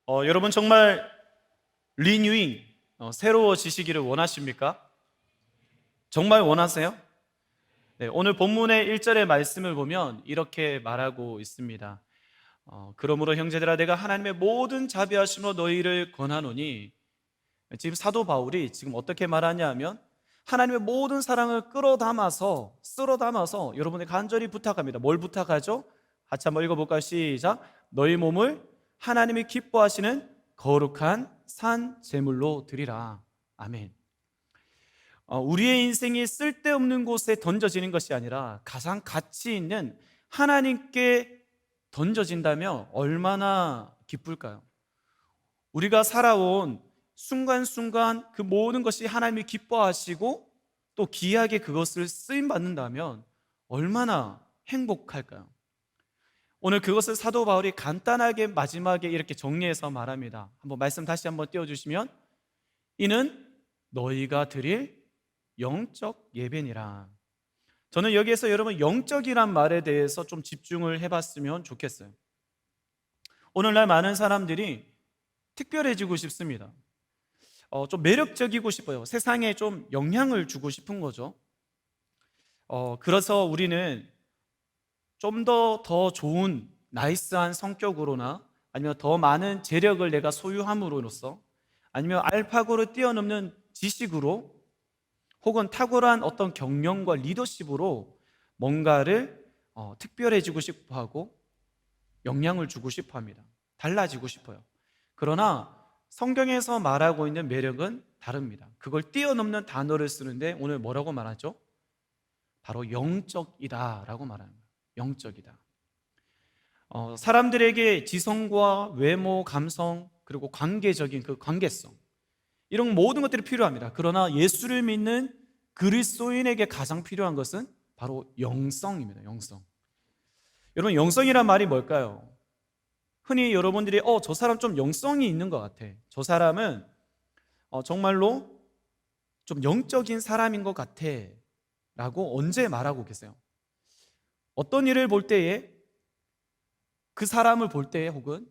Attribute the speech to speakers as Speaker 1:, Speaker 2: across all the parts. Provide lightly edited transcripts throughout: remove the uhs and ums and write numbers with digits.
Speaker 1: 여러분 정말 리뉴잉, 새로워지시기를 원하십니까? 정말 원하세요? 네, 오늘 본문의 1절의 말씀을 보면 이렇게 말하고 있습니다. 그러므로 형제들아 내가 하나님의 모든 자비하심으로 너희를 권하노니, 지금 사도 바울이 지금 어떻게 말하냐 하면 하나님의 모든 사랑을 쓸어 담아서 여러분에게 간절히 부탁합니다. 뭘 부탁하죠? 같이 한번 읽어볼까요? 시작. 너희 몸을 하나님이 기뻐하시는 거룩한 산 제물로 드리라. 아멘. 우리의 인생이 쓸데없는 곳에 던져지는 것이 아니라 가장 가치 있는 하나님께 던져진다면 얼마나 기쁠까요? 우리가 살아온 순간순간 그 모든 것이 하나님이 기뻐하시고 또 귀하게 그것을 쓰임받는다면 얼마나 행복할까요? 오늘 그것을 사도 바울이 간단하게 마지막에 이렇게 정리해서 말합니다. 한번 말씀 다시 한번 띄워주시면, 이는 너희가 드릴 영적 예배니라. 저는 여기에서 여러분 영적이란 말에 대해서 좀 집중을 해봤으면 좋겠어요. 오늘날 많은 사람들이 특별해지고 싶습니다. 좀 매력적이고 싶어요. 세상에 좀 영향을 주고 싶은 거죠. 그래서 우리는 좀 더 좋은 나이스한 성격으로나 아니면 더 많은 재력을 내가 소유함으로써 아니면 알파고를 뛰어넘는 지식으로 혹은 탁월한 어떤 경영과 리더십으로 뭔가를 특별해지고 싶어 하고 영향을 주고 싶어 합니다. 달라지고 싶어요. 그러나 성경에서 말하고 있는 매력은 다릅니다. 그걸 뛰어넘는 단어를 쓰는데 오늘 뭐라고 말하죠? 바로 영적이다 라고 말합니다. 영적이다. 사람들에게 지성과 외모, 감성, 그리고 관계적인 그 관계성, 이런 모든 것들이 필요합니다. 그러나 예수를 믿는 그리스도인에게 가장 필요한 것은 바로 영성입니다. 영성. 여러분, 영성이란 말이 뭘까요? 흔히 여러분들이 저 사람 좀 영성이 있는 것 같아, 저 사람은 정말로 좀 영적인 사람인 것 같아 라고 언제 말하고 계세요? 어떤 일을 볼 때에, 그 사람을 볼 때에, 혹은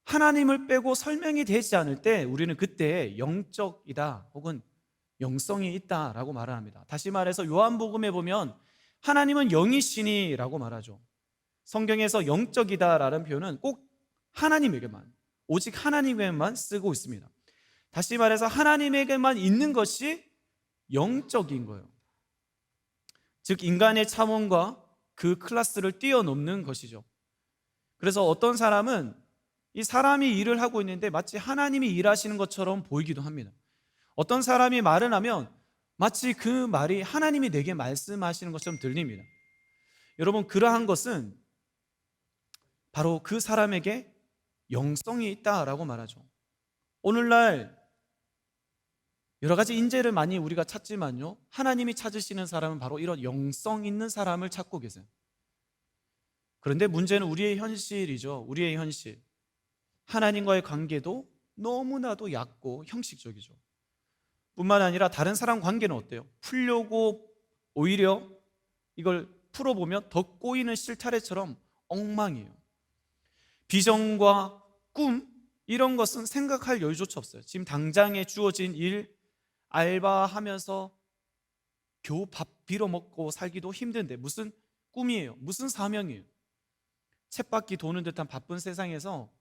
Speaker 1: 하나님을 빼고 설명이 되지 않을 때 우리는 그때 영적이다 혹은 영성이 있다라고 말을 합니다. 다시 말해서 요한복음에 보면 하나님은 영이시니 라고 말하죠. 성경에서 영적이다라는 표현은 꼭 하나님에게만, 오직 하나님에게만 쓰고 있습니다. 다시 말해서 하나님에게만 있는 것이 영적인 거예요. 즉 인간의 차원과 그 클래스를 뛰어넘는 것이죠. 그래서 어떤 사람은 이 사람이 일을 하고 있는데 마치 하나님이 일하시는 것처럼 보이기도 합니다. 어떤 사람이 말을 하면 마치 그 말이 하나님이 내게 말씀하시는 것처럼 들립니다. 여러분, 그러한 것은 바로 그 사람에게 영성이 있다라고 말하죠. 오늘날 여러 가지 인재를 많이 우리가 찾지만요, 하나님이 찾으시는 사람은 바로 이런 영성 있는 사람을 찾고 계세요. 그런데 문제는 우리의 현실이죠. 우리의 현실. 하나님과의 관계도 너무나도 얕고 형식적이죠. 뿐만 아니라 다른 사람 관계는 어때요? 풀려고 오히려 이걸 풀어보면 더 꼬이는 실타래처럼 엉망이에요. 비전과 꿈, 이런 것은 생각할 여유조차 없어요. 지금 당장에 주어진 일, 알바하면서 겨우 밥 빌어먹고 살기도 힘든데 무슨 꿈이에요? 무슨 사명이에요? 쳇바퀴 도는 듯한 바쁜 세상에서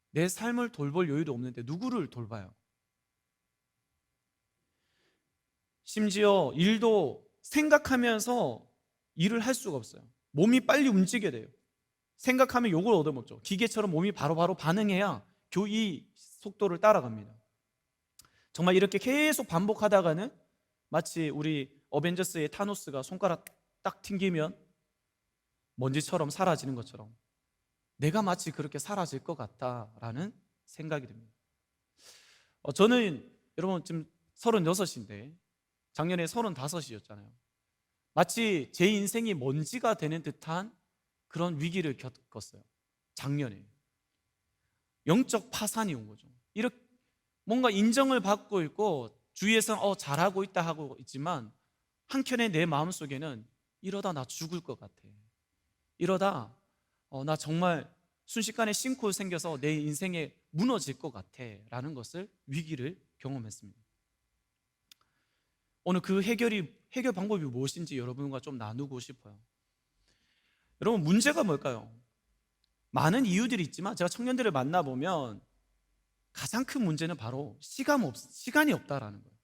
Speaker 1: 내 삶을 돌볼 여유도 없는데 누구를 돌봐요? 심지어 일도 생각하면서 일을 할 수가 없어요. 몸이 빨리 움직여야 돼요. 생각하면 욕을 얻어먹죠. 기계처럼 몸이 바로바로 반응해야 겨우 이 속도를 따라갑니다. 정말 이렇게 계속 반복하다가는 마치 우리 어벤져스의 타노스가 손가락 딱 튕기면 먼지처럼 사라지는 것처럼 내가 마치 그렇게 사라질 것 같다라는 생각이 듭니다. 저는 여러분 지금 36인데 작년에 35이었잖아요. 마치 제 인생이 먼지가 되는 듯한 그런 위기를 겪었어요. 작년에 영적 파산이 온 거죠. 이렇게 뭔가 인정을 받고 있고 주위에서는 잘하고 있다 하고 있지만 한켠에 내 마음속에는 이러다 나 죽을 것 같아, 이러다 나 정말 순식간에 싱크홀 생겨서 내 인생에 무너질 것 같아 라는 것을, 위기를 경험했습니다. 오늘 그 해결 방법이 무엇인지 여러분과 좀 나누고 싶어요. 여러분, 문제가 뭘까요? 많은 이유들이 있지만 제가 청년들을 만나보면 가장 큰 문제는 바로 시간이 없다라는 거예요.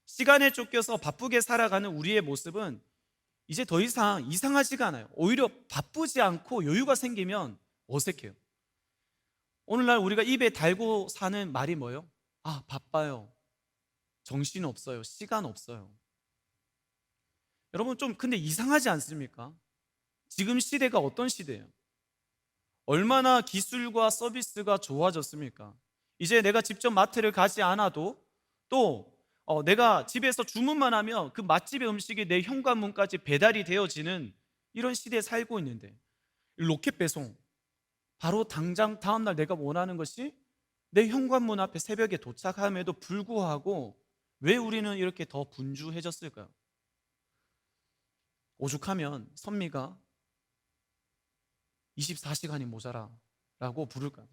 Speaker 1: 시간에 쫓겨서 바쁘게 살아가는 우리의 모습은 이제 더 이상 이상하지가 않아요. 오히려 바쁘지 않고 여유가 생기면 어색해요. 오늘날 우리가 입에 달고 사는 말이 뭐예요? 아, 바빠요. 정신 없어요. 시간 없어요. 여러분, 좀 근데 이상하지 않습니까? 지금 시대가 어떤 시대예요? 얼마나 기술과 서비스가 좋아졌습니까? 이제 내가 직접 마트를 가지 않아도 또 내가 집에서 주문만 하면 그 맛집의 음식이 내 현관문까지 배달이 되어지는 이런 시대에 살고 있는데, 로켓 배송, 바로 당장 다음날 내가 원하는 것이 내 현관문 앞에 새벽에 도착함에도 불구하고 왜 우리는 이렇게 더 분주해졌을까요? 오죽하면 선미가 24시간이 모자라 라고 부를까요?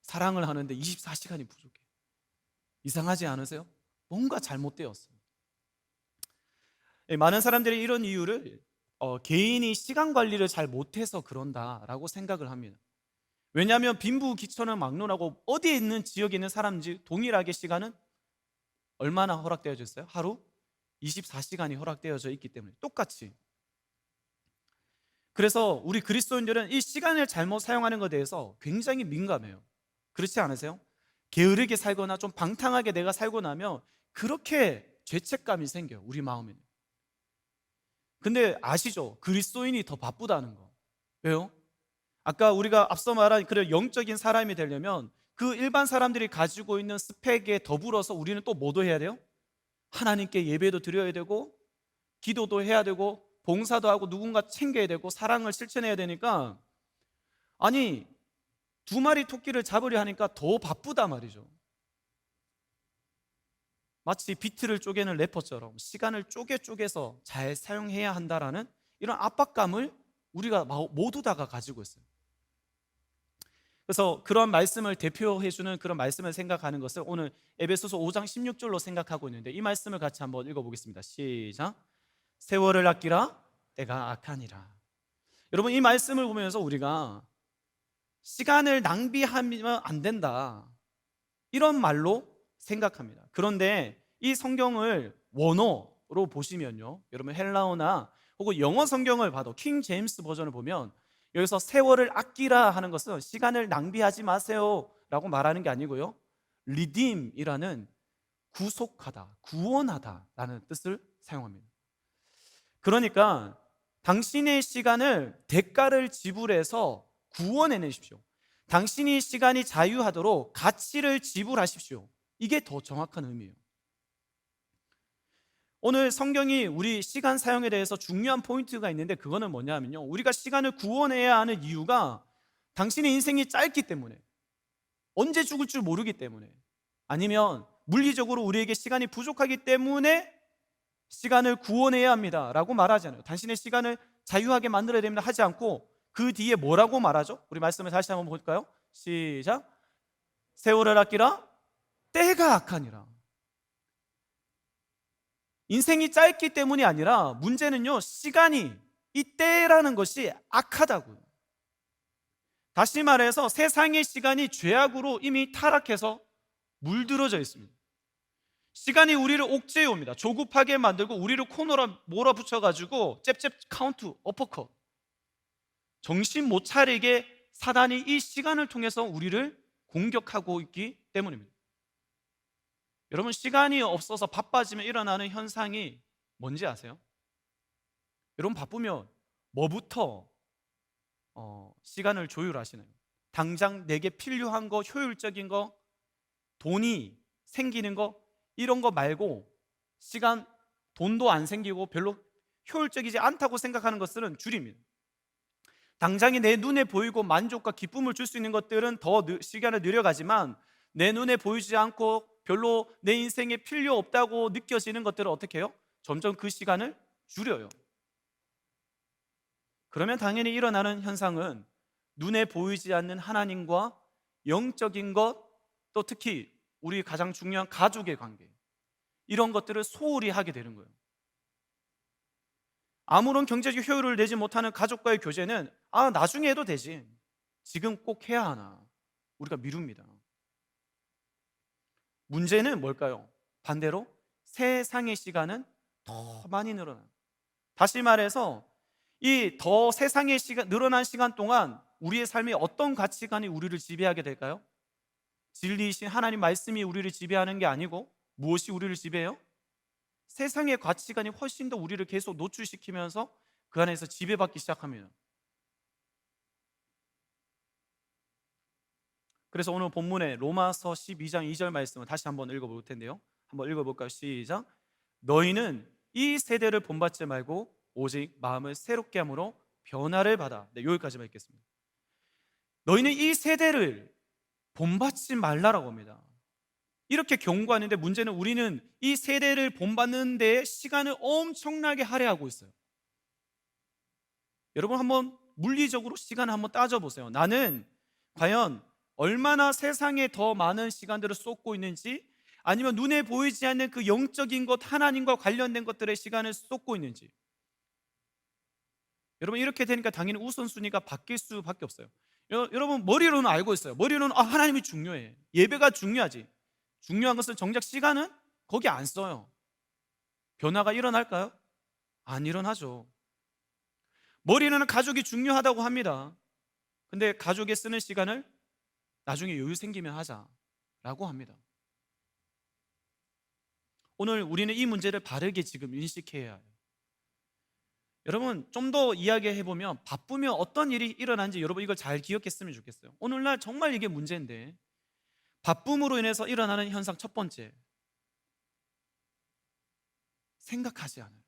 Speaker 1: 사랑을 하는데 24시간이 부족해. 이상하지 않으세요? 뭔가 잘못되었어요. 많은 사람들이 이런 이유를 개인이 시간 관리를 잘 못해서 그런다라고 생각을 합니다. 왜냐하면 빈부귀천을 막론하고 어디에 있는 지역에 있는 사람인지 동일하게 시간은 얼마나 허락되어져 있어요? 하루 24시간이 허락되어져 있기 때문에 똑같이. 그래서 우리 그리스도인들은 이 시간을 잘못 사용하는 것에 대해서 굉장히 민감해요. 그렇지 않으세요? 게으르게 살거나 좀 방탕하게 내가 살고 나면 그렇게 죄책감이 생겨요, 우리 마음에는. 근데 아시죠? 그리스도인이 더 바쁘다는 거. 왜요? 아까 우리가 앞서 말한 그런 영적인 사람이 되려면 그 일반 사람들이 가지고 있는 스펙에 더불어서 우리는 또 뭐도 해야 돼요? 하나님께 예배도 드려야 되고 기도도 해야 되고 봉사도 하고 누군가 챙겨야 되고 사랑을 실천해야 되니까, 아니 2마리 토끼를 잡으려 하니까 더 바쁘다 말이죠. 마치 비트를 쪼개는 래퍼처럼 시간을 쪼개서 잘 사용해야 한다라는 이런 압박감을 우리가 모두 다가 가지고 있어요. 그래서 그런 말씀을 대표해주는 그런 말씀을 생각하는 것을 오늘 에베소서 5장 16절로 생각하고 있는데, 이 말씀을 같이 한번 읽어보겠습니다. 시작. 세월을 아끼라, 때가 악하니라. 여러분, 이 말씀을 보면서 우리가 시간을 낭비하면 안 된다, 이런 말로 생각합니다. 그런데 이 성경을 원어로 보시면요, 여러분 헬라어나 혹은 영어 성경을 봐도 킹 제임스 버전을 보면 여기서 세월을 아끼라 하는 것은 시간을 낭비하지 마세요 라고 말하는 게 아니고요, redeem이라는 구속하다, 구원하다 라는 뜻을 사용합니다. 그러니까 당신의 시간을 대가를 지불해서 구원해내십시오. 당신이 시간이 자유하도록 가치를 지불하십시오. 이게 더 정확한 의미예요. 오늘 성경이 우리 시간 사용에 대해서 중요한 포인트가 있는데, 그거는 뭐냐면요, 우리가 시간을 구원해야 하는 이유가 당신의 인생이 짧기 때문에, 언제 죽을 줄 모르기 때문에, 아니면 물리적으로 우리에게 시간이 부족하기 때문에 시간을 구원해야 합니다 라고 말하잖아요. 당신의 시간을 자유하게 만들어야 됩니다 하지 않고 그 뒤에 뭐라고 말하죠? 우리 말씀을 다시 한번 볼까요? 시작. 세월을 아끼라, 때가 악하니라. 인생이 짧기 때문이 아니라 문제는요, 시간이, 이 때라는 것이 악하다고요. 다시 말해서 세상의 시간이 죄악으로 이미 타락해서 물들어져 있습니다. 시간이 우리를 옥죄해 옵니다. 조급하게 만들고 우리를 코너로 몰아붙여가지고 잽잽 카운트, 어퍼컷, 정신 못 차리게 사단이 이 시간을 통해서 우리를 공격하고 있기 때문입니다. 여러분, 시간이 없어서 바빠지면 일어나는 현상이 뭔지 아세요? 여러분, 바쁘면 뭐부터 시간을 조율하시나요? 당장 내게 필요한 거, 효율적인 거, 돈이 생기는 거, 이런 거 말고 시간, 돈도 안 생기고 별로 효율적이지 않다고 생각하는 것들은 줄입니다. 당장에 내 눈에 보이고 만족과 기쁨을 줄 수 있는 것들은 더 시간을 늘려가지만, 내 눈에 보이지 않고 별로 내 인생에 필요 없다고 느껴지는 것들은 어떻게 해요? 점점 그 시간을 줄여요. 그러면 당연히 일어나는 현상은 눈에 보이지 않는 하나님과 영적인 것, 또 특히 우리 가장 중요한 가족의 관계, 이런 것들을 소홀히 하게 되는 거예요. 아무런 경제적 효율을 내지 못하는 가족과의 교제는 나중에 해도 되지, 지금 꼭 해야 하나, 우리가 미룹니다. 문제는 뭘까요? 반대로 세상의 시간은 더 많이 늘어나요. 다시 말해서 이 더 세상의 시간, 늘어난 시간 동안 우리의 삶에 어떤 가치관이 우리를 지배하게 될까요? 진리이신 하나님 말씀이 우리를 지배하는 게 아니고 무엇이 우리를 지배해요? 세상의 가치관이 훨씬 더 우리를 계속 노출시키면서 그 안에서 지배받기 시작합니다. 그래서 오늘 본문의 로마서 12장 2절 말씀을 다시 한번 읽어볼 텐데요, 한번 읽어볼까요? 시작. 너희는 이 세대를 본받지 말고 오직 마음을 새롭게 함으로 변화를 받아. 네, 여기까지만 읽겠습니다. 너희는 이 세대를 본받지 말라라고 합니다. 이렇게 경고하는데, 문제는 우리는 이 세대를 본받는 데 시간을 엄청나게 할애하고 있어요. 여러분, 한번 물리적으로 시간을 한번 따져보세요. 나는 과연 얼마나 세상에 더 많은 시간들을 쏟고 있는지, 아니면 눈에 보이지 않는 그 영적인 것, 하나님과 관련된 것들의 시간을 쏟고 있는지. 여러분, 이렇게 되니까 당연히 우선순위가 바뀔 수밖에 없어요. 여러분, 머리로는 알고 있어요. 머리로는 하나님이 중요해, 예배가 중요하지. 중요한 것은 정작 시간은 거기 안 써요. 변화가 일어날까요? 안 일어나죠. 머리는 가족이 중요하다고 합니다. 근데 가족에 쓰는 시간을 나중에 여유 생기면 하자라고 합니다. 오늘 우리는 이 문제를 바르게 지금 인식해야 해요. 여러분, 좀 더 이야기해보면, 바쁘면 어떤 일이 일어나는지 여러분 이걸 잘 기억했으면 좋겠어요. 오늘날 정말 이게 문제인데, 바쁨으로 인해서 일어나는 현상 첫 번째, 생각하지 않아요.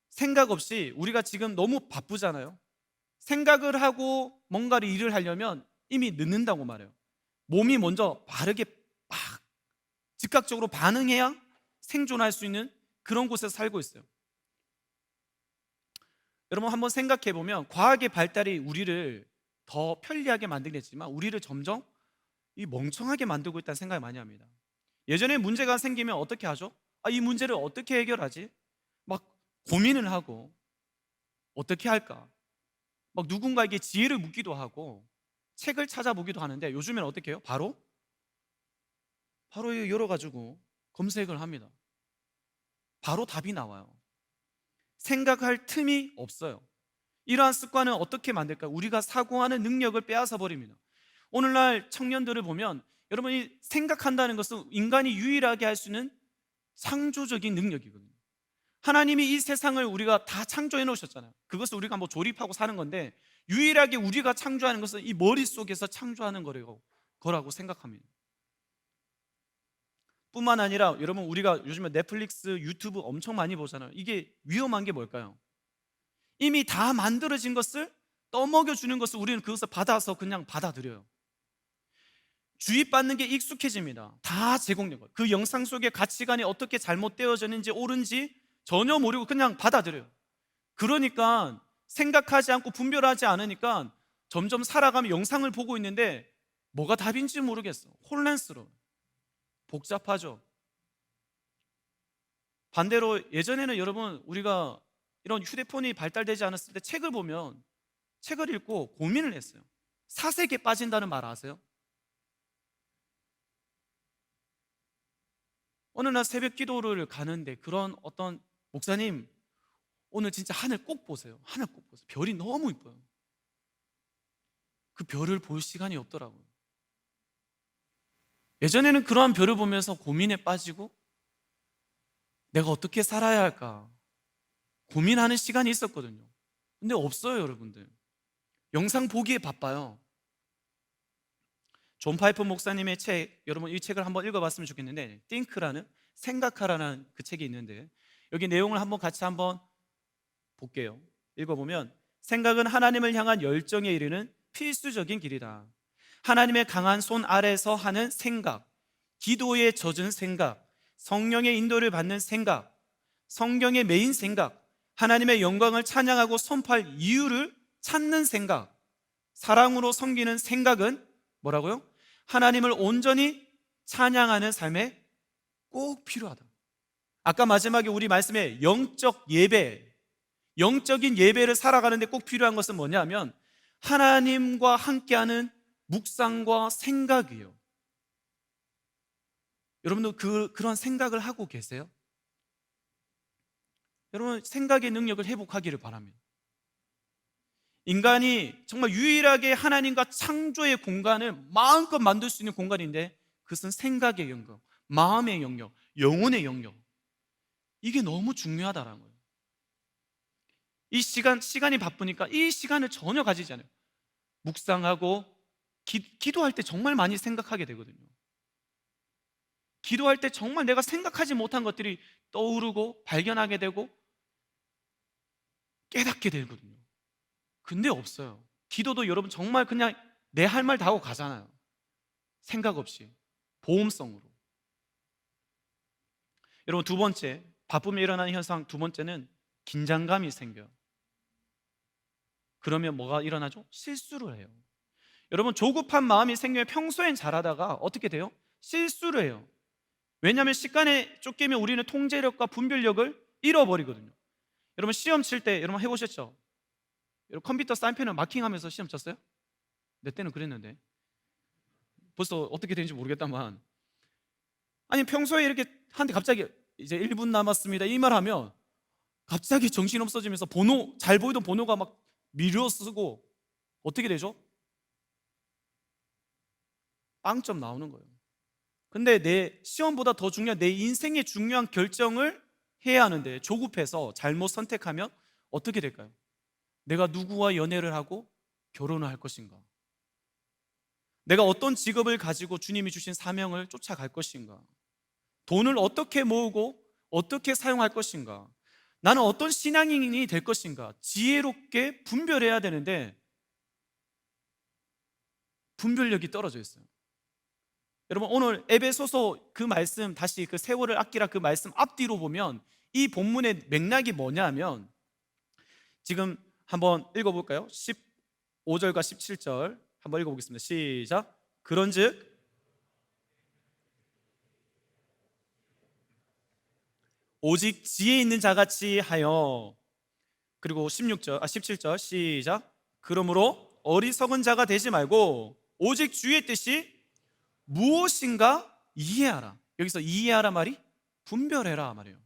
Speaker 1: 생각 없이, 우리가 지금 너무 바쁘잖아요. 생각을 하고 뭔가를 일을 하려면 이미 늦는다고 말해요. 몸이 먼저 바르게 막 즉각적으로 반응해야 생존할 수 있는 그런 곳에서 살고 있어요. 여러분, 한번 생각해 보면 과학의 발달이 우리를 더 편리하게 만들긴 했지만 우리를 점점 이 멍청하게 만들고 있다는 생각을 많이 합니다. 예전에 문제가 생기면 어떻게 하죠? 이 문제를 어떻게 해결하지? 막 고민을 하고, 어떻게 할까? 막 누군가에게 지혜를 묻기도 하고 책을 찾아보기도 하는데, 요즘에는 어떻게 해요? 바로 열어가지고 검색을 합니다. 바로 답이 나와요. 생각할 틈이 없어요. 이러한 습관은 어떻게 만들까요? 우리가 사고하는 능력을 빼앗아 버립니다. 오늘날 청년들을 보면, 여러분이 생각한다는 것은 인간이 유일하게 할 수 있는 창조적인 능력이거든요. 하나님이 이 세상을 우리가 다 창조해 놓으셨잖아요. 그것을 우리가 뭐 조립하고 사는 건데, 유일하게 우리가 창조하는 것은 이 머릿속에서 창조하는 거라고 생각합니다. 뿐만 아니라 여러분, 우리가 요즘에 넷플릭스, 유튜브 엄청 많이 보잖아요. 이게 위험한 게 뭘까요? 이미 다 만들어진 것을 떠먹여 주는 것을 우리는 그것을 받아서 그냥 받아들여요. 주입받는 게 익숙해집니다. 다 제공된 거예요. 그 영상 속의 가치관이 어떻게 잘못되어졌는지 옳은지 전혀 모르고 그냥 받아들여요. 그러니까 생각하지 않고 분별하지 않으니까 점점 살아가면 영상을 보고 있는데 뭐가 답인지 모르겠어. 혼란스러워, 복잡하죠. 반대로 예전에는 여러분, 우리가 이런 휴대폰이 발달되지 않았을 때 책을 보면 책을 읽고 고민을 했어요. 사색에 빠진다는 말 아세요? 어느 날 새벽 기도를 가는데 그런 어떤 목사님, 오늘 진짜 하늘 꼭 보세요. 하늘 꼭 보세요. 별이 너무 이뻐요. 그 별을 볼 시간이 없더라고요. 예전에는 그러한 별을 보면서 고민에 빠지고 내가 어떻게 살아야 할까 고민하는 시간이 있었거든요. 근데 없어요, 여러분들. 영상 보기에 바빠요. 존 파이프 목사님의 책, 여러분 이 책을 한번 읽어봤으면 좋겠는데, Think라는, 생각하라는 그 책이 있는데, 여기 내용을 같이 한번 볼게요. 읽어보면, 생각은 하나님을 향한 열정에 이르는 필수적인 길이다. 하나님의 강한 손 아래서 하는 생각, 기도에 젖은 생각, 성령의 인도를 받는 생각, 성경의 메인 생각, 하나님의 영광을 찬양하고 선포할 이유를 찾는 생각, 사랑으로 섬기는 생각은 뭐라고요? 하나님을 온전히 찬양하는 삶에 꼭 필요하다. 아까 마지막에 우리 말씀에 영적 예배, 영적인 예배를 살아가는데 꼭 필요한 것은 뭐냐면 하나님과 함께하는 묵상과 생각이에요. 여러분도 그런 생각을 하고 계세요? 여러분, 생각의 능력을 회복하기를 바랍니다. 인간이 정말 유일하게 하나님과 창조의 공간을 마음껏 만들 수 있는 공간인데, 그것은 생각의 영역, 마음의 영역, 영혼의 영역, 이게 너무 중요하다라는 거예요. 이 시간이 바쁘니까 이 시간을 전혀 가지지 않아요. 묵상하고 기도할 때 정말 많이 생각하게 되거든요. 기도할 때 정말 내가 생각하지 못한 것들이 떠오르고 발견하게 되고 깨닫게 되거든요. 근데 없어요. 기도도 여러분 정말 그냥 내 할 말 다 하고 가잖아요. 생각 없이, 보험성으로. 여러분, 두 번째, 바쁘면 일어나는 현상 두 번째는 긴장감이 생겨요. 그러면 뭐가 일어나죠? 실수를 해요. 여러분, 조급한 마음이 생기면 평소엔 잘하다가 어떻게 돼요? 실수를 해요. 왜냐하면 시간에 쫓기면 우리는 통제력과 분별력을 잃어버리거든요. 여러분, 시험 칠 때 여러분 해보셨죠? 여러분, 컴퓨터 사인펜을 마킹하면서 시험 쳤어요? 내 때는 그랬는데 벌써 어떻게 되는지 모르겠다만, 아니 평소에 이렇게 하는데 갑자기 이제 1분 남았습니다 이 말하면 갑자기 정신없어지면서 번호, 잘 보이던 번호가 막 미뤄 쓰고 어떻게 되죠? 빵점 나오는 거예요. 근데 내 시험보다 더 중요한 내 인생의 중요한 결정을 해야 하는데 조급해서 잘못 선택하면 어떻게 될까요? 내가 누구와 연애를 하고 결혼을 할 것인가? 내가 어떤 직업을 가지고 주님이 주신 사명을 쫓아갈 것인가? 돈을 어떻게 모으고 어떻게 사용할 것인가? 나는 어떤 신앙인이 될 것인가? 지혜롭게 분별해야 되는데 분별력이 떨어져 있어요. 여러분, 오늘 에베소서 그 말씀, 다시 그 세월을 아끼라 그 말씀 앞뒤로 보면 이 본문의 맥락이 뭐냐면, 지금 한번 읽어볼까요? 15절과 17절 한번 읽어보겠습니다. 시작. 그런즉 오직 지혜 있는 자같이 하여, 그리고 17절 시작. 그러므로 어리석은 자가 되지 말고 오직 주의 뜻이 무엇인가 이해하라. 여기서 이해하라 말이 분별해라 말이에요.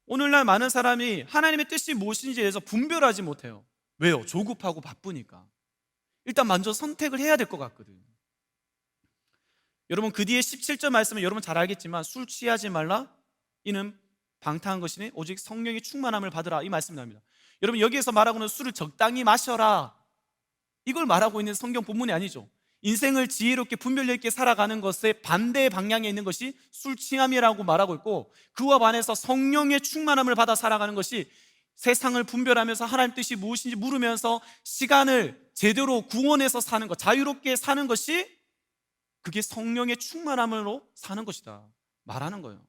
Speaker 1: 오늘날 많은 사람이 하나님의 뜻이 무엇인지에 대해서 분별하지 못해요. 왜요? 조급하고 바쁘니까. 일단 먼저 선택을 해야 될 것 같거든요. 여러분, 그 뒤에 17절 말씀은 여러분 잘 알겠지만 술 취하지 말라, 이는 방탕한 것이니 오직 성령의 충만함을 받으라, 이 말씀이 나옵니다. 여러분, 여기에서 말하고는 술을 적당히 마셔라, 이걸 말하고 있는 성경 본문이 아니죠. 인생을 지혜롭게 분별력 있게 살아가는 것의 반대 방향에 있는 것이 술 취함이라고 말하고 있고, 그와 반해서 성령의 충만함을 받아 살아가는 것이 세상을 분별하면서 하나님 뜻이 무엇인지 물으면서 시간을 제대로 구원해서 사는 것, 자유롭게 사는 것이, 그게 성령의 충만함으로 사는 것이다 말하는 거예요.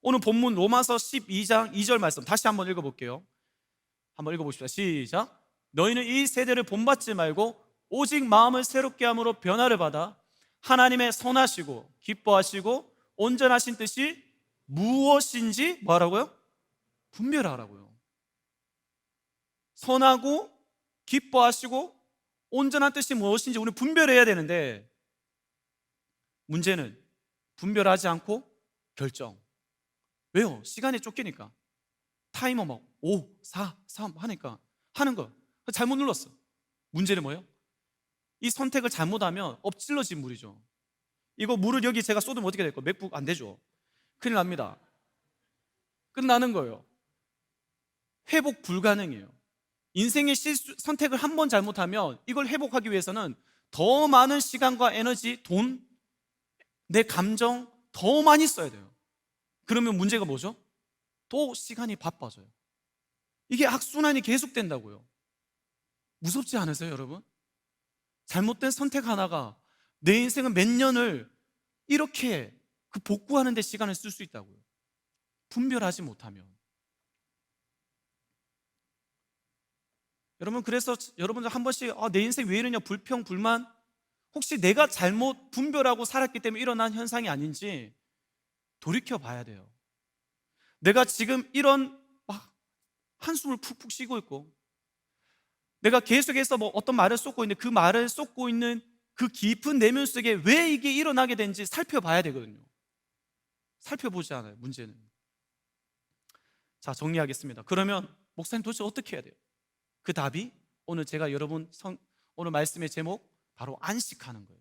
Speaker 1: 오늘 본문 로마서 12장 2절 말씀 다시 한번 읽어볼게요. 한번 읽어봅시다. 시작. 너희는 이 세대를 본받지 말고 오직 마음을 새롭게 함으로 변화를 받아 하나님의 선하시고 기뻐하시고 온전하신 뜻이 무엇인지 뭐하라고요? 분별하라고요. 선하고 기뻐하시고 온전한 뜻이 무엇인지 우리 분별해야 되는데, 문제는 분별하지 않고 결정. 왜요? 시간에 쫓기니까. 타이머 막 5, 4, 3 하니까 하는 거 잘못 눌렀어. 문제는 뭐예요? 이 선택을 잘못하면 엎질러진 물이죠. 이거 물을 여기 제가 쏟으면 어떻게 될 거예요? 맥북 안 되죠. 큰일 납니다. 끝나는 거예요. 회복 불가능해요. 인생의 선택을 한 번 잘못하면 이걸 회복하기 위해서는 더 많은 시간과 에너지, 돈, 내 감정 더 많이 써야 돼요. 그러면 문제가 뭐죠? 또 시간이 바빠져요. 이게 악순환이 계속된다고요. 무섭지 않으세요, 여러분? 잘못된 선택 하나가 내 인생은 몇 년을 이렇게 그 복구하는 데 시간을 쓸 수 있다고요. 분별하지 못하면. 여러분, 그래서 여러분들 한 번씩 내 인생 왜 이러냐, 불평, 불만, 혹시 내가 잘못 분별하고 살았기 때문에 일어난 현상이 아닌지 돌이켜 봐야 돼요. 내가 지금 이런 막 한숨을 푹푹 쉬고 있고, 내가 계속해서 어떤 말을 쏟고 있는데 그 말을 쏟고 있는 그 깊은 내면 속에 왜 이게 일어나게 된지 살펴봐야 되거든요. 살펴보지 않아요, 문제는. 자, 정리하겠습니다. 그러면 목사님 도대체 어떻게 해야 돼요? 그 답이 오늘 제가 오늘 말씀의 제목 바로 안식하는 거예요.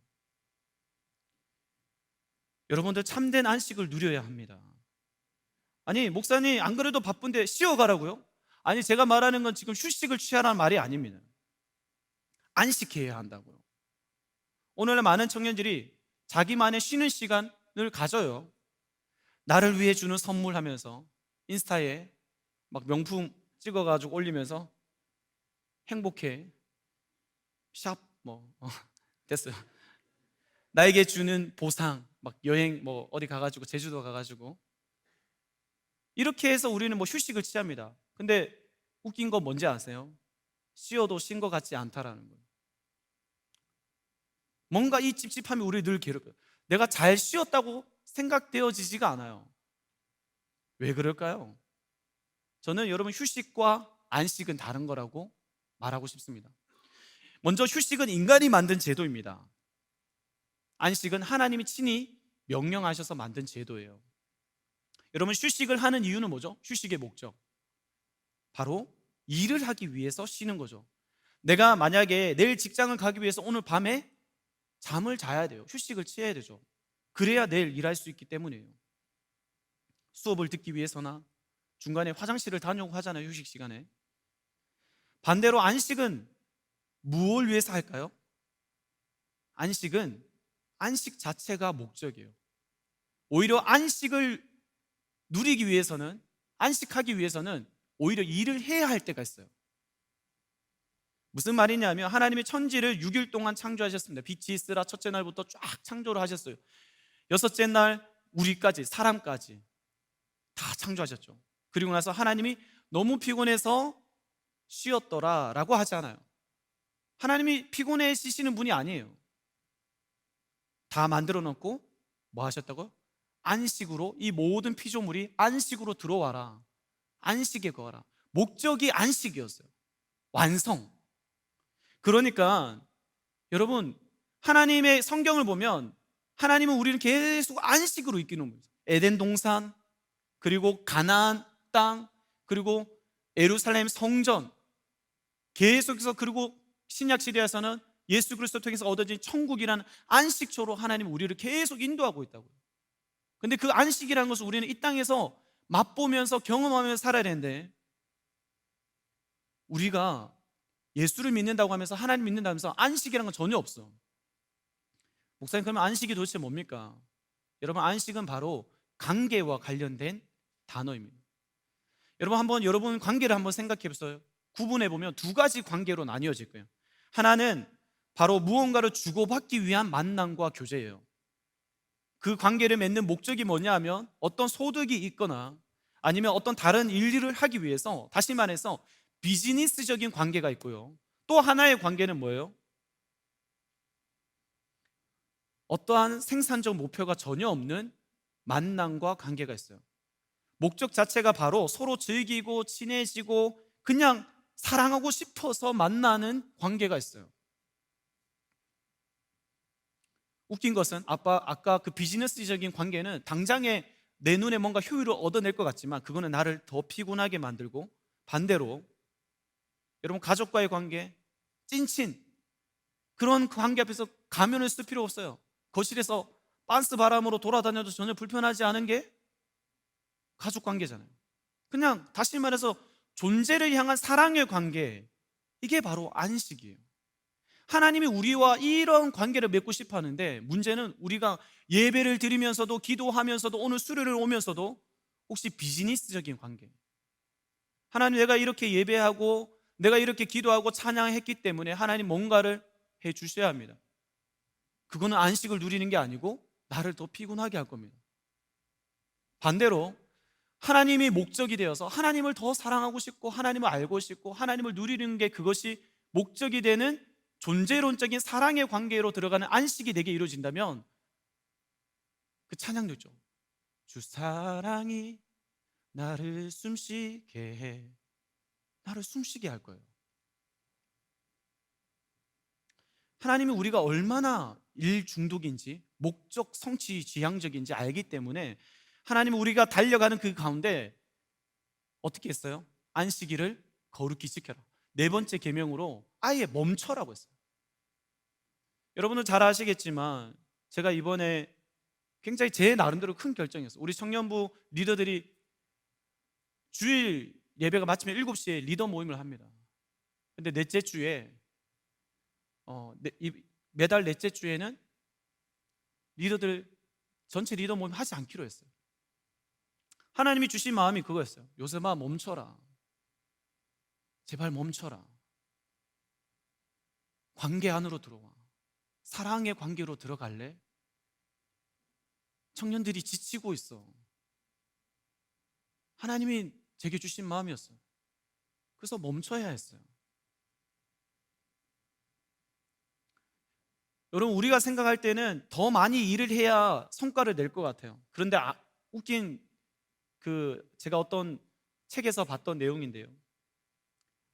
Speaker 1: 여러분들 참된 안식을 누려야 합니다. 아니, 목사님 안 그래도 바쁜데 쉬어가라고요? 아니, 제가 말하는 건 지금 휴식을 취하라는 말이 아닙니다. 안식해야 한다고요. 오늘날 많은 청년들이 자기만의 쉬는 시간을 가져요. 나를 위해 주는 선물 하면서 인스타에 막 명품 찍어가지고 올리면서 행복해 샵 됐어요. 나에게 주는 보상, 막 여행 어디 가가지고 제주도 가가지고 이렇게 해서 우리는 휴식을 취합니다. 근데 웃긴 건 뭔지 아세요? 쉬어도 쉰 것 같지 않다라는 거예요. 뭔가 이 찝찝함이 우리를 늘 괴롭혀요. 내가 잘 쉬었다고 생각되어지지가 않아요. 왜 그럴까요? 저는 여러분, 휴식과 안식은 다른 거라고 말하고 싶습니다. 먼저 휴식은 인간이 만든 제도입니다. 안식은 하나님이 친히 명령하셔서 만든 제도예요. 여러분, 휴식을 하는 이유는 뭐죠? 휴식의 목적, 바로 일을 하기 위해서 쉬는 거죠. 내가 만약에 내일 직장을 가기 위해서 오늘 밤에 잠을 자야 돼요. 휴식을 취해야 되죠. 그래야 내일 일할 수 있기 때문이에요. 수업을 듣기 위해서나 중간에 화장실을 다녀오고 하잖아요, 휴식 시간에. 반대로 안식은 무엇을 위해서 할까요? 안식은 안식 자체가 목적이에요. 오히려 안식을 누리기 위해서는, 안식하기 위해서는 오히려 일을 해야 할 때가 있어요. 무슨 말이냐면 하나님이 천지를 6일 동안 창조하셨습니다. 빛이 있으라 첫째 날부터 쫙 창조를 하셨어요. 여섯째 날 우리까지, 사람까지 다 창조하셨죠. 그리고 나서 하나님이 너무 피곤해서 쉬었더라 라고 하잖아요. 하나님이 피곤해 쉬시는 분이 아니에요. 다 만들어 놓고 뭐 하셨다고요? 안식으로, 이 모든 피조물이 안식으로 들어와라, 안식에 거하라. 목적이 안식이었어요. 완성. 그러니까 여러분, 하나님의 성경을 보면 하나님은 우리를 계속 안식으로 이끄는 거예요. 에덴 동산, 그리고 가나안 땅, 그리고 예루살렘 성전, 계속해서, 그리고 신약 시대에서는 예수 그리스도 통해서 얻어진 천국이라는 안식처로 하나님은 우리를 계속 인도하고 있다고요. 근데 그 안식이라는 것을 우리는 이 땅에서 맛보면서 경험하면서 살아야 되는데, 우리가 예수를 믿는다고 하면서, 하나님 믿는다고 하면서 안식이라는 건 전혀 없어. 목사님, 그러면 안식이 도대체 뭡니까? 여러분, 안식은 바로 관계와 관련된 단어입니다. 여러분, 한번 여러분 관계를 한번 생각해 보세요. 구분해 보면 두 가지 관계로 나뉘어질 거예요. 하나는 바로 무언가를 주고받기 위한 만남과 교제예요. 그 관계를 맺는 목적이 뭐냐 하면 어떤 소득이 있거나 아니면 어떤 다른 일을 하기 위해서, 다시 말해서 비즈니스적인 관계가 있고요. 또 하나의 관계는 뭐예요? 어떠한 생산적 목표가 전혀 없는 만남과 관계가 있어요. 목적 자체가 바로 서로 즐기고 친해지고 그냥 사랑하고 싶어서 만나는 관계가 있어요. 웃긴 것은 아까 그 비즈니스적인 관계는 당장에 내 눈에 뭔가 효율을 얻어낼 것 같지만 그거는 나를 더 피곤하게 만들고, 반대로 여러분, 가족과의 관계, 찐친, 그런 관계 앞에서 가면을 쓸 필요 없어요. 거실에서 빤스 바람으로 돌아다녀도 전혀 불편하지 않은 게 가족 관계잖아요. 그냥 다시 말해서 존재를 향한 사랑의 관계, 이게 바로 안식이에요. 하나님이 우리와 이런 관계를 맺고 싶어 하는데, 문제는 우리가 예배를 드리면서도, 기도하면서도, 오늘 수료를 오면서도 혹시 비즈니스적인 관계, 하나님, 내가 이렇게 예배하고 내가 이렇게 기도하고 찬양했기 때문에 하나님 뭔가를 해 주셔야 합니다. 그거는 안식을 누리는 게 아니고 나를 더 피곤하게 할 겁니다. 반대로 하나님이 목적이 되어서 하나님을 더 사랑하고 싶고 하나님을 알고 싶고 하나님을 누리는 게 그것이 목적이 되는 존재론적인 사랑의 관계로 들어가는 안식이 내게 이루어진다면 그 찬양도 있죠. 주 사랑이 나를 숨쉬게 해. 나를 숨쉬게 할 거예요. 하나님이 우리가 얼마나 일 중독인지 목적 성취 지향적인지 알기 때문에 하나님은 우리가 달려가는 그 가운데 어떻게 했어요? 안식일을 거룩히 지켜라. 네 번째 계명으로 아예 멈춰라고 했어요. 여러분은 잘 아시겠지만 제가 이번에 굉장히 제 나름대로 큰 결정이었어요. 우리 청년부 리더들이 주일 예배가 마치면 7시에 리더 모임을 합니다. 근데 넷째 주에 매달 넷째 주에는 리더들 전체 리더 모임 하지 않기로 했어요. 하나님이 주신 마음이 그거였어요. 요셉아 멈춰라. 제발 멈춰라. 관계 안으로 들어와. 사랑의 관계로 들어갈래? 청년들이 지치고 있어. 하나님이 제게 주신 마음이었어요. 그래서 멈춰야 했어요. 여러분, 우리가 생각할 때는 더 많이 일을 해야 성과를 낼 것 같아요. 그런데 웃긴 제가 어떤 책에서 봤던 내용인데요.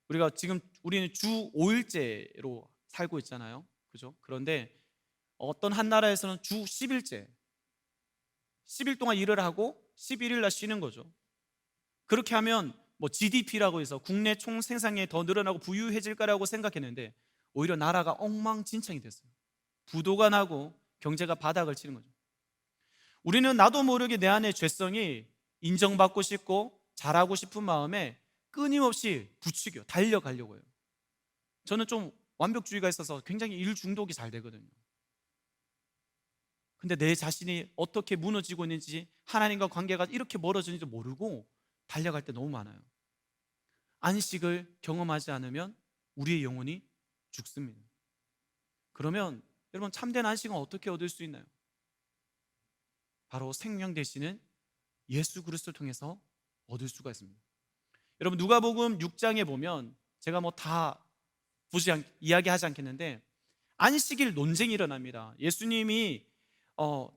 Speaker 1: 우리는 주 5일제로 살고 있잖아요. 그죠? 그런데 어떤 한 나라에서는 주 10일제, 10일 동안 일을 하고 11일 날 쉬는 거죠. 그렇게 하면 GDP라고 해서 국내 총 생산량이 더 늘어나고 부유해질 거라고 생각했는데 오히려 나라가 엉망진창이 됐어요. 부도가 나고 경제가 바닥을 치는 거죠. 우리는 나도 모르게 내 안의 죄성이 인정받고 싶고 잘하고 싶은 마음에 끊임없이 부추겨 달려가려고 해요. 저는 좀 완벽주의가 있어서 굉장히 일 중독이 잘 되거든요. 근데 내 자신이 어떻게 무너지고 있는지, 하나님과 관계가 이렇게 멀어지는지 모르고 달려갈 때 너무 많아요. 안식을 경험하지 않으면 우리의 영혼이 죽습니다. 그러면 여러분, 참된 안식은 어떻게 얻을 수 있나요? 바로 생명 되시는 예수 그리스도를 통해서 얻을 수가 있습니다. 여러분, 누가복음 6장에 보면 제가 다 이야기하지 않겠는데 안식일 논쟁이 일어납니다. 예수님이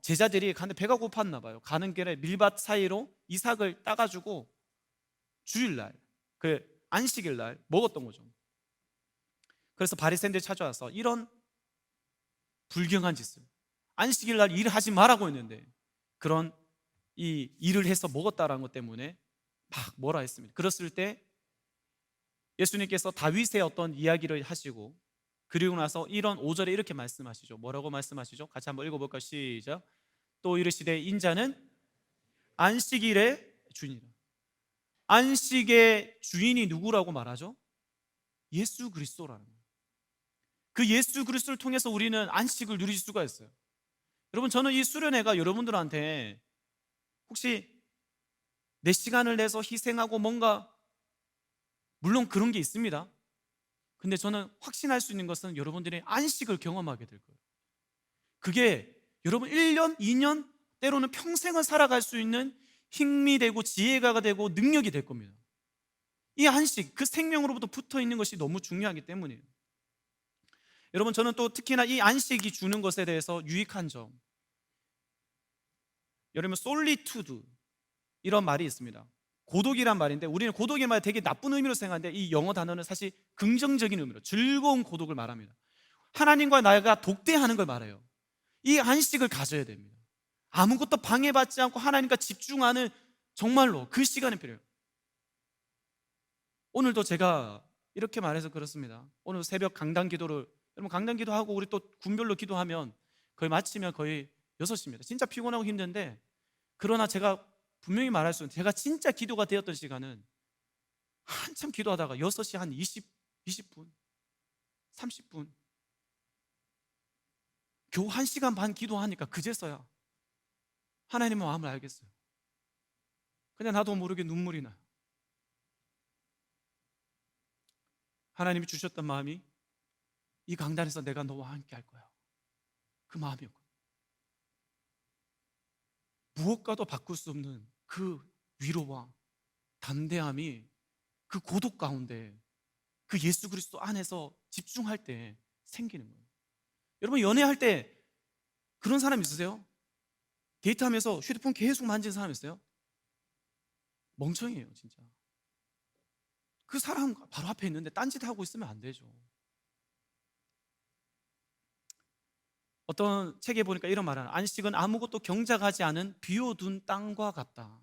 Speaker 1: 제자들이 가는데 배가 고팠나 봐요. 가는 길에 밀밭 사이로 이삭을 따가지고 주일날, 안식일날 먹었던 거죠. 그래서 바리새인들이 찾아와서 이런 불경한 짓을, 안식일날 일을 하지 말라고 했는데 그런 이 일을 해서 먹었다라는 것 때문에 막 뭐라 했습니다. 그랬을 때 예수님께서 다윗의 어떤 이야기를 하시고, 그리고 나서 이런 5절에 이렇게 말씀하시죠. 뭐라고 말씀하시죠? 같이 한번 읽어볼까요? 시작. 또 이르시되 인자는 안식일의 주인이라. 안식의 주인이 누구라고 말하죠? 예수 그리스도라는 거예요. 그 예수 그리스도를 통해서 우리는 안식을 누릴 수가 있어요. 여러분, 저는 이 수련회가 여러분들한테 혹시 내 시간을 내서 희생하고 뭔가, 물론 그런 게 있습니다. 근데 저는 확신할 수 있는 것은 여러분들이 안식을 경험하게 될 거예요. 그게 여러분 1년, 2년, 때로는 평생을 살아갈 수 있는 힘이 되고 지혜가 되고 능력이 될 겁니다. 이 안식, 그 생명으로부터 붙어 있는 것이 너무 중요하기 때문이에요. 여러분, 저는 또 특히나 이 안식이 주는 것에 대해서 유익한 점, 여러분 솔리투드 이런 말이 있습니다. 고독이란 말인데 우리는 고독이 말 되게 나쁜 의미로 생각하는데 이 영어 단어는 사실 긍정적인 의미로 즐거운 고독을 말합니다. 하나님과 나가 독대하는 걸 말해요. 이 안식을 가져야 됩니다. 아무것도 방해받지 않고 하나님과 집중하는, 정말로 그 시간이 필요해요. 오늘도 제가 이렇게 말해서 그렇습니다. 오늘 새벽 강단 기도를, 여러분 강단 기도하고 우리 또 군별로 기도하면 거의 마치면 거의 6시입니다. 진짜 피곤하고 힘든데, 그러나 제가 분명히 말할 수 있는, 제가 진짜 기도가 되었던 시간은 한참 기도하다가 6시 한 20분 30분 겨우 1시간 반 기도하니까 그제서야 하나님의 마음을 알겠어요. 그냥 나도 모르게 눈물이 나요. 하나님이 주셨던 마음이 이 강단에서 내가 너와 함께 할 거야, 그 마음이었거든요. 무엇과도 바꿀 수 없는 그 위로와 담대함이 그 고독 가운데 그 예수 그리스도 안에서 집중할 때 생기는 거예요. 여러분, 연애할 때 그런 사람 있으세요? 데이트하면서 휴대폰 계속 만지는 사람 있어요? 멍청이에요, 진짜. 그 사람 바로 앞에 있는데 딴짓 하고 있으면 안 되죠. 어떤 책에 보니까 이런 말을 하나, 안식은 아무것도 경작하지 않은 비워둔 땅과 같다.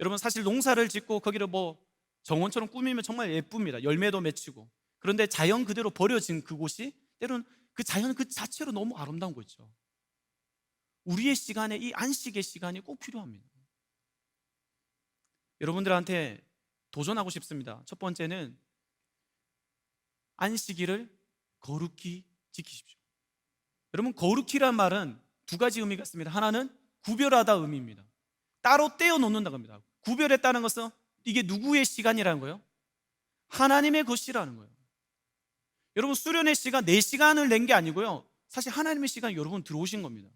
Speaker 1: 여러분, 사실 농사를 짓고 거기를 뭐 정원처럼 꾸미면 정말 예쁩니다. 열매도 맺히고. 그런데 자연 그대로 버려진 그곳이 때로는 그 자연 그 자체로 너무 아름다운 거 있죠. 우리의 시간에 이 안식의 시간이 꼭 필요합니다. 여러분들한테 도전하고 싶습니다. 첫 번째는 안식일을 거룩히 지키십시오. 여러분, 거룩히란 말은 두 가지 의미가 있습니다. 하나는 구별하다 의미입니다. 따로 떼어 놓는다고 합니다. 구별했다는 것은 이게 누구의 시간이라는 거예요? 하나님의 것이라는 거예요. 여러분, 수련의 시간 4시간을 낸 게 아니고요, 사실 하나님의 시간에 여러분 들어오신 겁니다.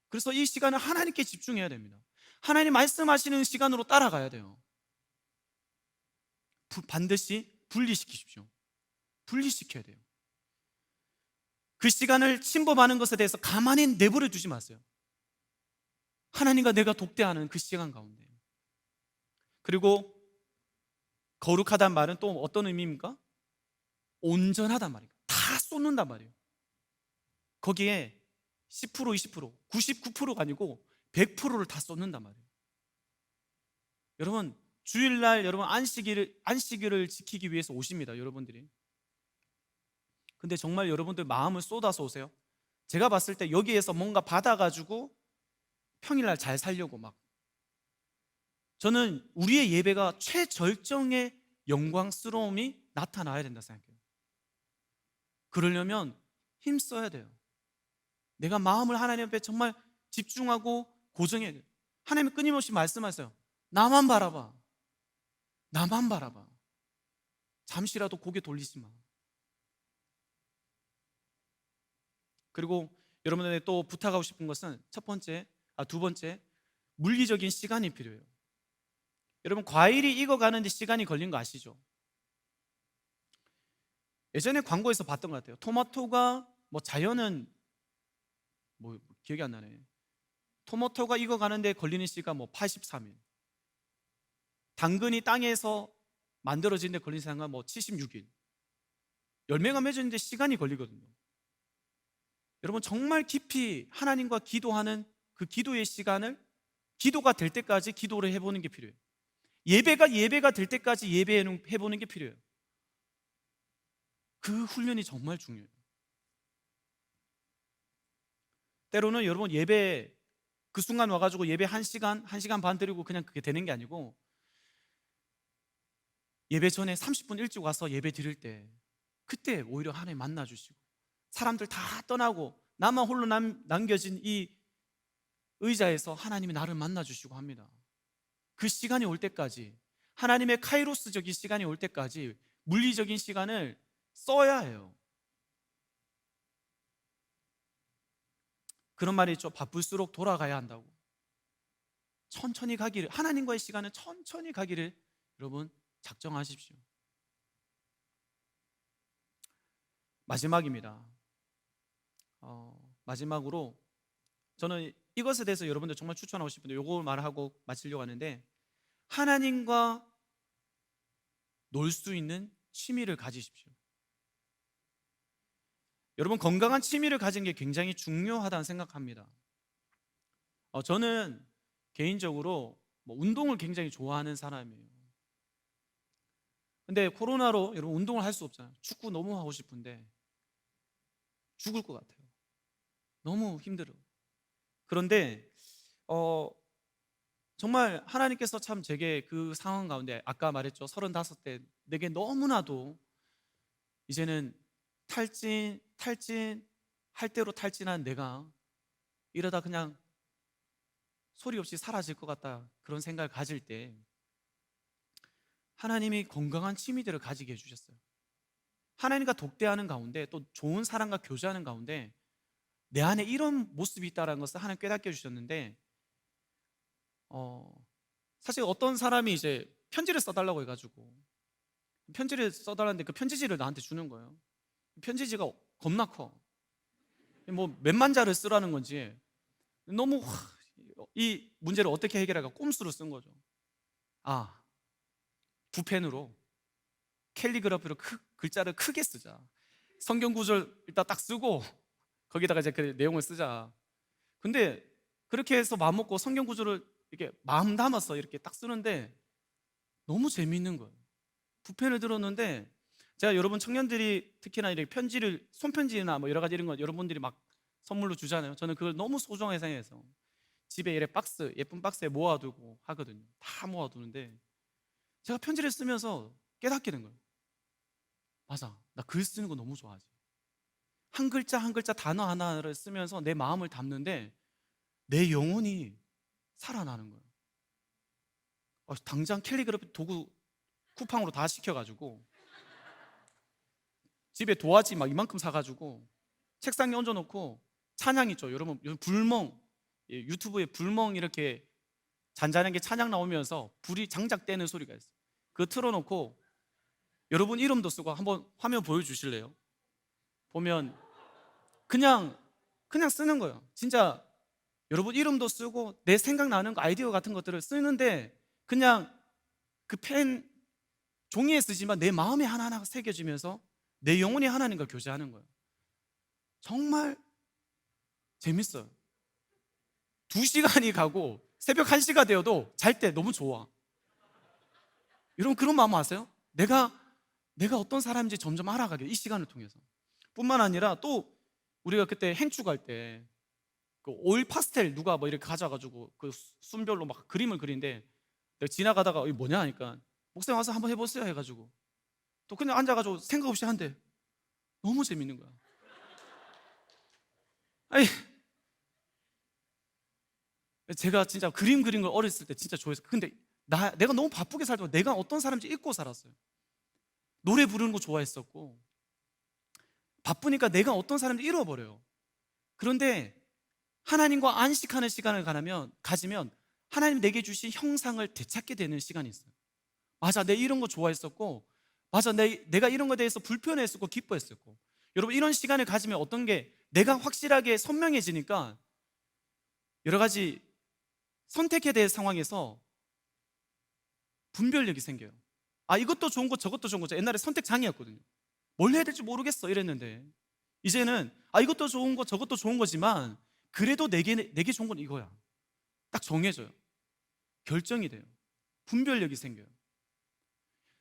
Speaker 1: 그래서 이 시간을 하나님께 집중해야 됩니다. 하나님 말씀하시는 시간으로 따라가야 돼요. 반드시 분리시키십시오. 분리시켜야 돼요. 그 시간을 침범하는 것에 대해서 가만히 내버려 두지 마세요. 하나님과 내가 독대하는 그 시간 가운데. 그리고 거룩하단 말은 또 어떤 의미입니까? 온전하단 말이에요. 다 쏟는단 말이에요. 거기에 10%, 20%, 99%가 아니고 100%를 다 쏟는단 말이에요. 여러분, 주일날 여러분 안식일을 지키기 위해서 오십니다, 여러분들이. 근데 정말 여러분들 마음을 쏟아서 오세요? 제가 봤을 때 여기에서 뭔가 받아가지고 평일날 잘 살려고 막. 저는 우리의 예배가 최절정의 영광스러움이 나타나야 된다 생각해요. 그러려면 힘써야 돼요. 내가 마음을 하나님 앞에 정말 집중하고 고정해야 돼요. 하나님이 끊임없이 말씀하세요. 나만 바라봐. 나만 바라봐. 잠시라도 고개 돌리지 마. 그리고 여러분들에게 또 부탁하고 싶은 것은 두 번째, 물리적인 시간이 필요해요. 여러분, 과일이 익어가는데 시간이 걸린 거 아시죠? 예전에 광고에서 봤던 것 같아요. 토마토가 자연은 기억이 안 나네. 토마토가 익어가는데 걸리는 시간 83일. 당근이 땅에서 만들어지는데 걸리는 시간 76일. 열매가 맺어지는데 시간이 걸리거든요. 여러분, 정말 깊이 하나님과 기도하는 그 기도의 시간을 기도가 될 때까지 기도를 해보는 게 필요해요. 예배가 될 때까지 예배해보는 게 필요해요. 그 훈련이 정말 중요해요. 때로는 여러분, 예배 그 순간 와가지고 예배 1시간 반 드리고 그냥 그게 되는 게 아니고, 예배 전에 30분 일찍 와서 예배 드릴 때 그때 오히려 하나님 만나주시고, 사람들 다 떠나고 나만 홀로 남겨진 이 의자에서 하나님이 나를 만나주시고 합니다. 그 시간이 올 때까지, 하나님의 카이로스적인 시간이 올 때까지 물리적인 시간을 써야 해요. 그런 말이 있죠. 바쁠수록 돌아가야 한다고. 천천히 가기를, 하나님과의 시간은 천천히 가기를 여러분 작정하십시오. 마지막입니다. 마지막으로 저는 이것에 대해서 여러분들 정말 추천하고 싶은데, 요거 말하고 마치려고 하는데, 하나님과 놀 수 있는 취미를 가지십시오. 여러분, 건강한 취미를 가진 게 굉장히 중요하다는 생각합니다. 저는 개인적으로 운동을 굉장히 좋아하는 사람이에요. 근데 코로나로 여러분 운동을 할 수 없잖아요. 축구 너무 하고 싶은데 죽을 것 같아요. 너무 힘들어요. 그런데 정말 하나님께서 참 제게 그 상황 가운데, 아까 말했죠, 35대 내게 너무나도 이제는 탈진 할 대로 탈진한 내가 이러다 그냥 소리 없이 사라질 것 같다, 그런 생각을 가질 때 하나님이 건강한 취미들을 가지게 해주셨어요. 하나님과 독대하는 가운데, 또 좋은 사람과 교제하는 가운데 내 안에 이런 모습이 있다는 것을 하나님 깨닫게 해주셨는데, 사실 어떤 사람이 이제 편지를 써달라고 해가지고 편지를 써달라는데 그 편지지를 나한테 주는 거예요. 편지지가 겁나 커. 뭐 몇만 자를 쓰라는 건지 너무 이 문제를 어떻게 해결할까 꼼수로 쓴 거죠. 붓펜으로 캘리그라피로 글자를 크게 쓰자. 성경 구절 일단 딱 쓰고 거기다가 이제 그 내용을 쓰자. 근데 그렇게 해서 마음 먹고 성경 구절을 이렇게 마음 담아서 이렇게 딱 쓰는데 너무 재미있는 거예요. 붓펜을 들었는데 제가 여러분 청년들이 특히나 이렇게 편지를 손편지나 뭐 여러 가지 이런 거 여러분들이 막 선물로 주잖아요. 저는 그걸 너무 소중하게 생각해서 집에 이렇게 박스 예쁜 박스에 모아두고 하거든요. 다 모아두는데 제가 편지를 쓰면서 깨닫게 된 거예요. 맞아, 나 글 쓰는 거 너무 좋아하지. 한 글자 한 글자 단어 하나를 쓰면서 내 마음을 담는데 내 영혼이 살아나는 거예요. 당장 캘리그래피 도구 쿠팡으로 다 시켜가지고 집에 도화지 막 이만큼 사가지고 책상에 얹어놓고 찬양 있죠. 여러분 불멍, 유튜브에 불멍 이렇게 잔잔하게 찬양 나오면서 불이 장작대는 소리가 있어요. 그거 틀어놓고 여러분 이름도 쓰고 한번 화면 보여주실래요? 보면 그냥 쓰는 거예요. 진짜 여러분 이름도 쓰고 내 생각나는 거 아이디어 같은 것들을 쓰는데 그냥 그 펜 종이에 쓰지만 내 마음에 하나하나가 새겨지면서 내 영혼이 하나님과 교제하는 거예요. 정말 재밌어요. 2시간이 가고 새벽 1시가 되어도 잘 때 너무 좋아. 여러분 그런 마음 아세요? 내가 어떤 사람인지 점점 알아가게, 이 시간을 통해서. 뿐만 아니라 또 우리가 그때 행주 갈 때 그 오일 파스텔 누가 뭐 이렇게 가져가지고 그 순별로 막 그림을 그리는데 내가 지나가다가 이게 뭐냐 하니까 목사님 와서 한번 해보세요 해가지고 또 그냥 앉아가지고 생각 없이 한대. 너무 재밌는 거야. 아니, 제가 진짜 그림 그린 걸 어렸을 때 진짜 좋아했어요. 근데 내가 너무 바쁘게 살다가 내가 어떤 사람인지 잊고 살았어요. 노래 부르는 거 좋아했었고 바쁘니까 내가 어떤 사람인지 잃어버려요. 그런데 하나님과 안식하는 시간을 가지면 하나님 내게 주신 형상을 되찾게 되는 시간이 있어요. 맞아, 내 이런 거 좋아했었고, 맞아, 내가 이런 거에 대해서 불편했었고 기뻐했었고. 여러분 이런 시간을 가지면 어떤 게 내가 확실하게 선명해지니까 여러 가지 선택해야 될 상황에서 분별력이 생겨요. 이것도 좋은 거 저것도 좋은 거죠. 옛날에 선택장애였거든요. 뭘 해야 될지 모르겠어 이랬는데 이제는 이것도 좋은 거 저것도 좋은 거지만 그래도 내게 좋은 건 이거야. 딱 정해져요. 결정이 돼요. 분별력이 생겨요.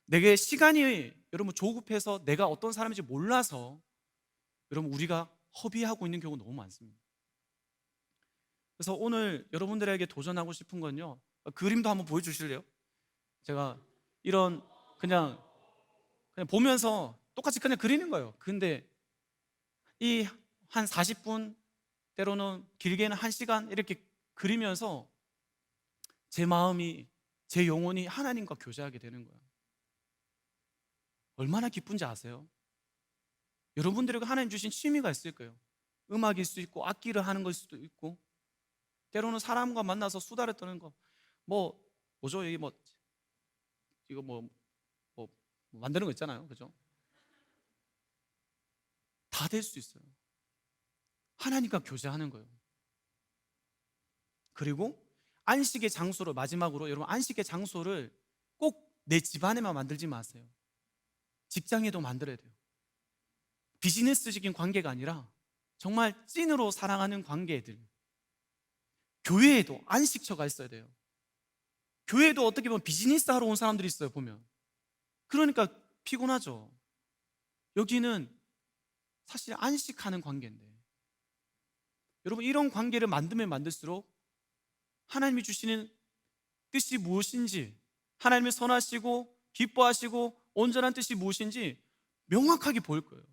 Speaker 1: 내게 시간이 여러분 조급해서 내가 어떤 사람인지 몰라서 여러분 우리가 허비하고 있는 경우가 너무 많습니다. 그래서 오늘 여러분들에게 도전하고 싶은 건요, 그림도 한번 보여주실래요? 제가 이런 그냥 보면서 똑같이 그냥 그리는 거예요. 근데 이 한 40분 때로는 길게는 1시간 이렇게 그리면서 제 마음이 제 영혼이 하나님과 교제하게 되는 거예요. 얼마나 기쁜지 아세요? 여러분들에게 하나님 주신 취미가 있을 거예요. 음악일 수 있고 악기를 하는 걸 수도 있고 때로는 사람과 만나서 수다를 떠는 거 뭐죠? 이거 뭐 만드는 거 있잖아요. 그죠? 다 될 수 있어요. 하나님과 교제하는 거예요. 그리고 안식의 장소로 마지막으로 여러분 안식의 장소를 꼭 내 집안에만 만들지 마세요. 직장에도 만들어야 돼요. 비즈니스적인 관계가 아니라 정말 찐으로 사랑하는 관계들. 교회에도 안식처가 있어야 돼요. 교회에도 어떻게 보면 비즈니스 하러 온 사람들이 있어요. 보면 그러니까 피곤하죠. 여기는 사실 안식하는 관계인데 여러분 이런 관계를 만들면 만들수록 하나님이 주시는 뜻이 무엇인지, 하나님이 선하시고 기뻐하시고 온전한 뜻이 무엇인지 명확하게 보일 거예요.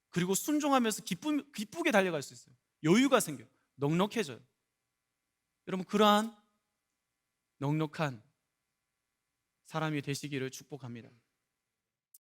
Speaker 1: 그리고 순종하면서 기쁘게 달려갈 수 있어요. 여유가 생겨요. 넉넉해져요. 여러분 그러한 넉넉한 사람이 되시기를 축복합니다.